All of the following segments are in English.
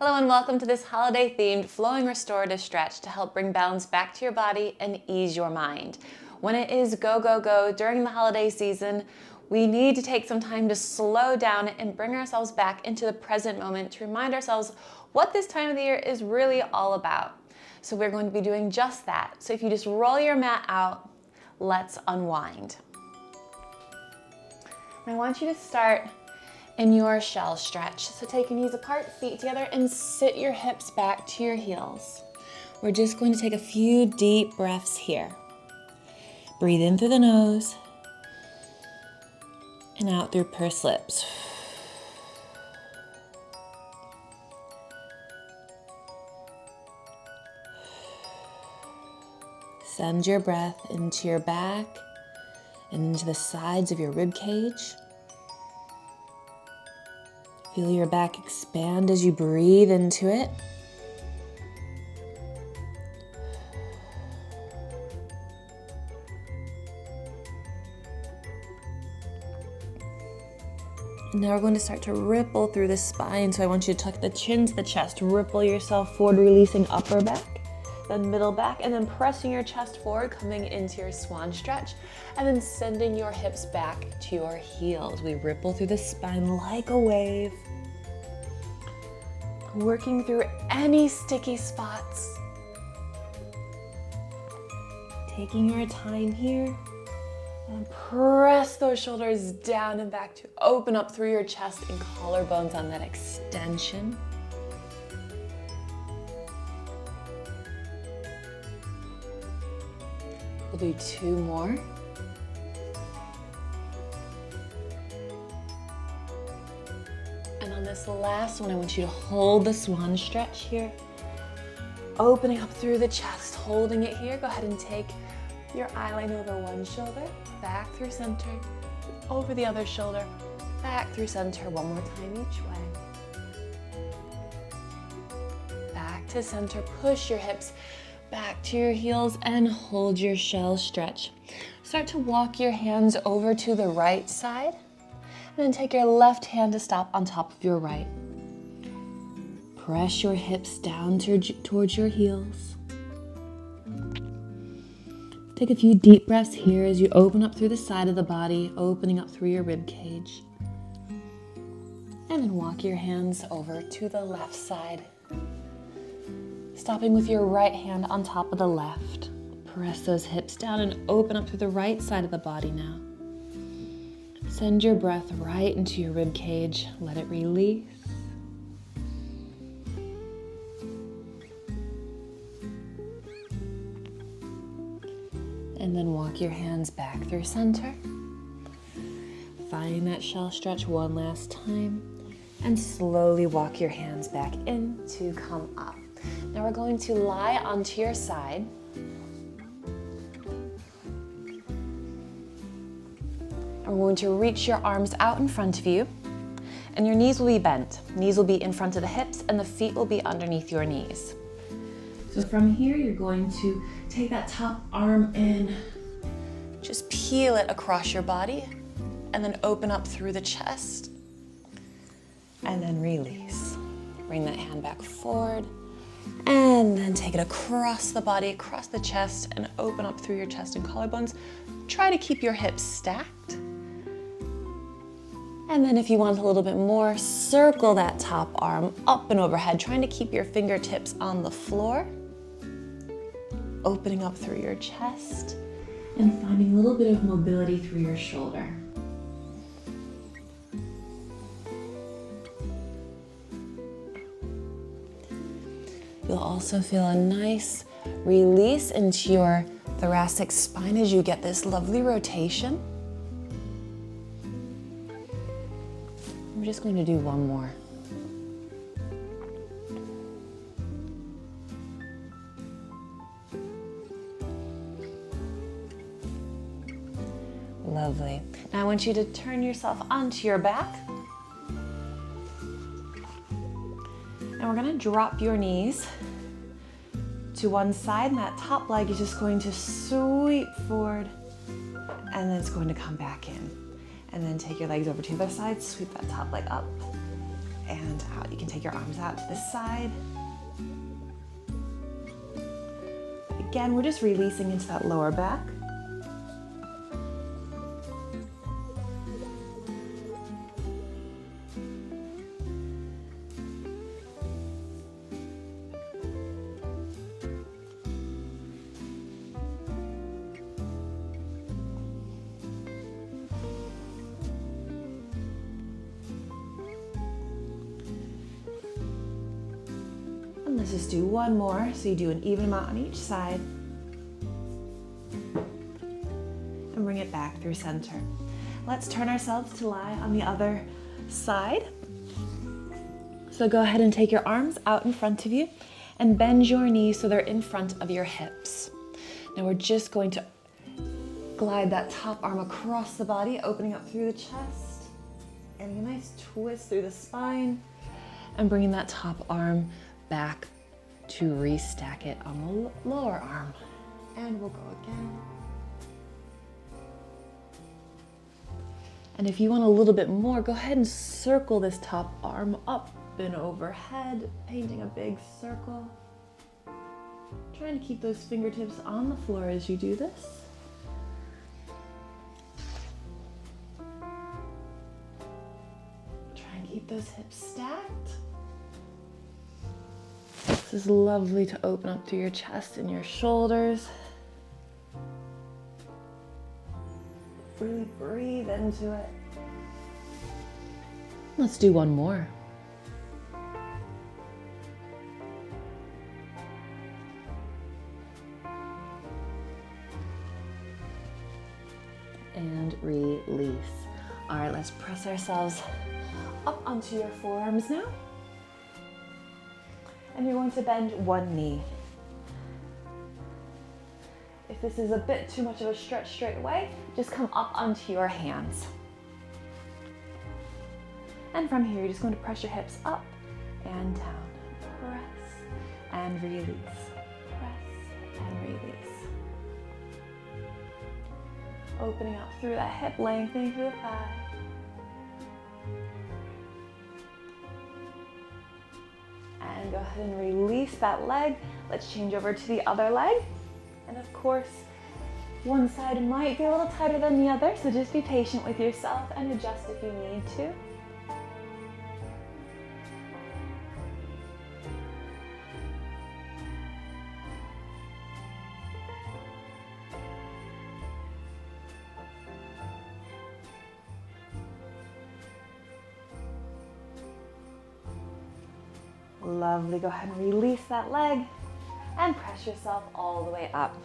Hello and welcome to this holiday-themed flowing restorative stretch to help bring balance back to your body and ease your mind. When it is go, go, go during the holiday season, we need to take some time to slow down and bring ourselves back into the present moment to remind ourselves what this time of the year is really all about. So we're going to be doing just that. So if you just roll your mat out, let's unwind. And I want you to start in your shell stretch. So take your knees apart, feet together, and sit your hips back to your heels. We're just going to take a few deep breaths here. Breathe in through the nose and out through pursed lips. Send your breath into your back and into the sides of your rib cage. Feel your back expand as you breathe into it. And now we're going to start to ripple through the spine. So I want you to tuck the chin to the chest, ripple yourself forward, releasing upper back, then middle back, and then pressing your chest forward, coming into your swan stretch, and then sending your hips back to your heels. We ripple through the spine like a wave, working through any sticky spots. Taking your time here, and press those shoulders down and back to open up through your chest and collarbones on that extension. We'll do two more. And on this last one, I want you to hold the swan stretch here. Opening up through the chest, holding it here. Go ahead and take your eye line over one shoulder, back through center, over the other shoulder, back through center. One more time each way. Back to center, push your hips back to your heels and hold your shell stretch. Start to walk your hands over to the right side. And then take your left hand to stop on top of your right. Press your hips down towards your heels. Take a few deep breaths here as you open up through the side of the body, opening up through your rib cage. And then walk your hands over to the left side. Stopping with your right hand on top of the left. Press those hips down and open up through the right side of the body now. Send your breath right into your rib cage. Let it release. And then walk your hands back through center. Find that shell stretch one last time. And slowly walk your hands back in to come up. Now we're going to lie onto your side. We're going to reach your arms out in front of you, and your knees will be bent. Knees will be in front of the hips, and the feet will be underneath your knees. So from here, you're going to take that top arm in, just peel it across your body, and then open up through the chest, and then release. Bring that hand back forward, and then take it across the body, across the chest, and open up through your chest and collarbones. Try to keep your hips stacked. And then if you want a little bit more, circle that top arm up and overhead, trying to keep your fingertips on the floor. Opening up through your chest and finding a little bit of mobility through your shoulder. You'll also feel a nice release into your thoracic spine as you get this lovely rotation. I'm just going to do one more. Lovely. Now I want you to turn yourself onto your back. And we're going to drop your knees to one side, and that top leg is just going to sweep forward, and then it's going to come back in. And then take your legs over to the other side, sweep that top leg up and out. You can take your arms out to the side. Again, we're just releasing into that lower back. Let's just do one more. So you do an even amount on each side. And bring it back through center. Let's turn ourselves to lie on the other side. So go ahead and take your arms out in front of you and bend your knees so they're in front of your hips. Now we're just going to glide that top arm across the body, opening up through the chest. And a nice twist through the spine. And bringing that top arm back to restack it on the lower arm. And we'll go again. And if you want a little bit more, go ahead and circle this top arm up and overhead, painting a big circle. Trying to keep those fingertips on the floor as you do this. Try and keep those hips stacked. This is lovely to open up through your chest and your shoulders. Really breathe into it. Let's do one more. And release. All right, let's press ourselves up onto your forearms now. And you're going to bend one knee. If this is a bit too much of a stretch straight away, just come up onto your hands. And from here, you're just going to press your hips up and down. Press and release. Press and release. Opening up through that hip, lengthening through the thigh. And go ahead and release that leg. Let's change over to the other leg. And of course, one side might be a little tighter than the other, so just be patient with yourself and adjust if you need to. Lovely, go ahead and release that leg and press yourself all the way up.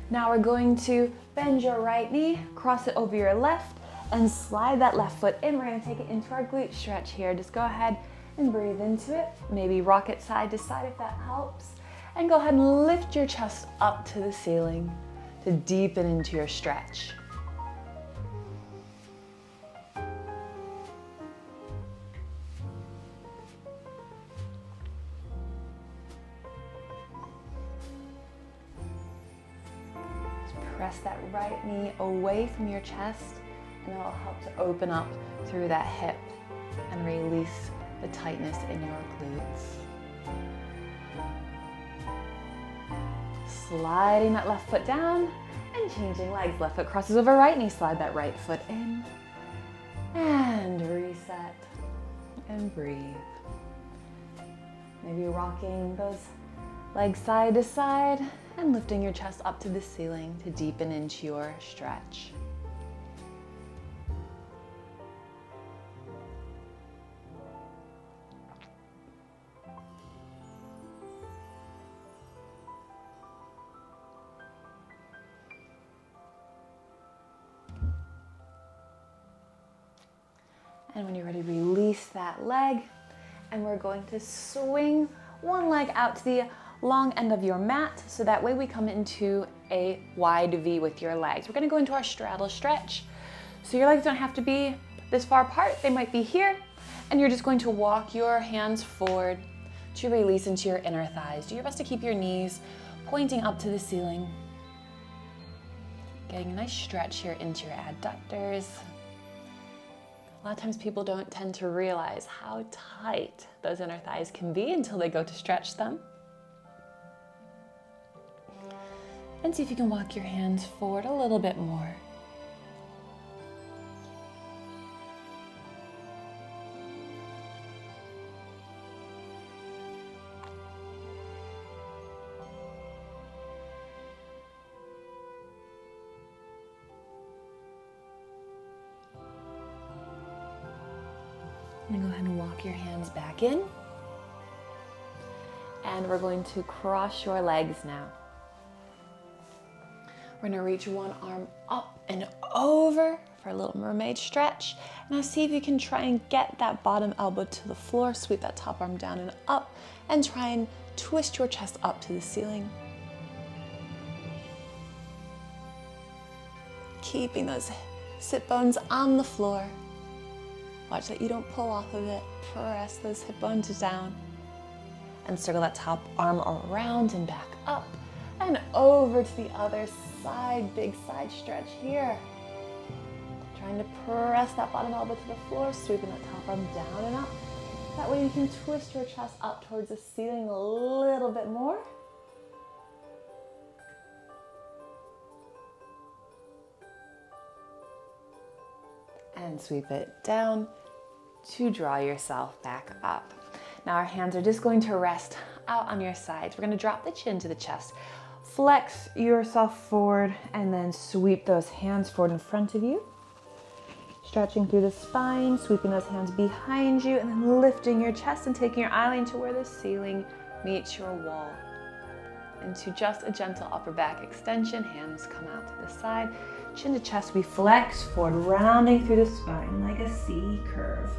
Now we're going to bend your right knee, cross it over your left, and slide that left foot in. We're gonna take it into our glute stretch here. Just go ahead and breathe into it. Maybe rock it side to side if that helps. And go ahead and lift your chest up to the ceiling to deepen into your stretch. Press that right knee away from your chest, and it'll help to open up through that hip and release the tightness in your glutes. Sliding that left foot down and changing legs. Left foot crosses over right knee, slide that right foot in and reset and breathe. Maybe rocking those legs side to side and lifting your chest up to the ceiling to deepen into your stretch. And when you're ready, release that leg, and we're going to swing one leg out to the long end of your mat, so that way we come into a wide V with your legs. We're gonna go into our straddle stretch. So your legs don't have to be this far apart, they might be here, and you're just going to walk your hands forward to release into your inner thighs. Do your best to keep your knees pointing up to the ceiling. Getting a nice stretch here into your adductors. A lot of times people don't tend to realize how tight those inner thighs can be until they go to stretch them. And see if you can walk your hands forward a little bit more. And go ahead and walk your hands back in. And we're going to cross your legs now. We're gonna reach one arm up and over for a little mermaid stretch. Now see if you can try and get that bottom elbow to the floor, sweep that top arm down and up, and try and twist your chest up to the ceiling. Keeping those sit bones on the floor. Watch that you don't pull off of it. Press those hip bones down. And circle that top arm around and back up and over to the other side. Big side stretch here. Trying to press that bottom elbow to the floor, sweeping that top arm down and up. That way you can twist your chest up towards the ceiling a little bit more. And sweep it down to draw yourself back up. Now our hands are just going to rest out on your sides. We're going to drop the chin to the chest. Flex yourself forward and then sweep those hands forward in front of you. Stretching through the spine, sweeping those hands behind you, and then lifting your chest and taking your eye line to where the ceiling meets your wall. Into just a gentle upper back extension. Hands come out to the side. Chin to chest, we flex forward, rounding through the spine like a C curve.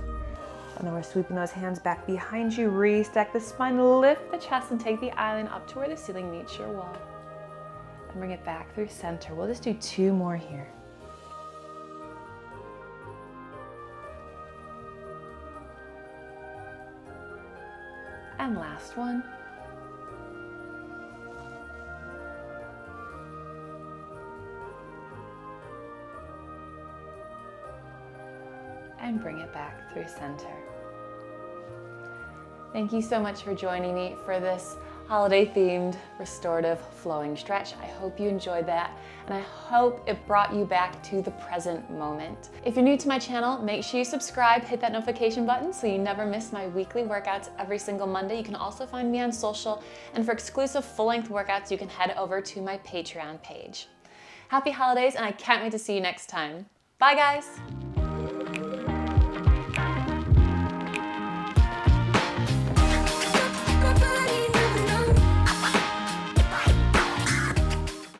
And then we're sweeping those hands back behind you, restack the spine, lift the chest, and take the eye line up to where the ceiling meets your wall. And bring it back through center. We'll just do 2 more here. And last one. And bring it back through center. Thank you so much for joining me for this holiday-themed restorative flowing stretch. I hope you enjoyed that, and I hope it brought you back to the present moment. If you're new to my channel, make sure you subscribe, hit that notification button so you never miss my weekly workouts every single Monday. You can also find me on social, and for exclusive full-length workouts, you can head over to my Patreon page. Happy holidays, and I can't wait to see you next time. Bye, guys.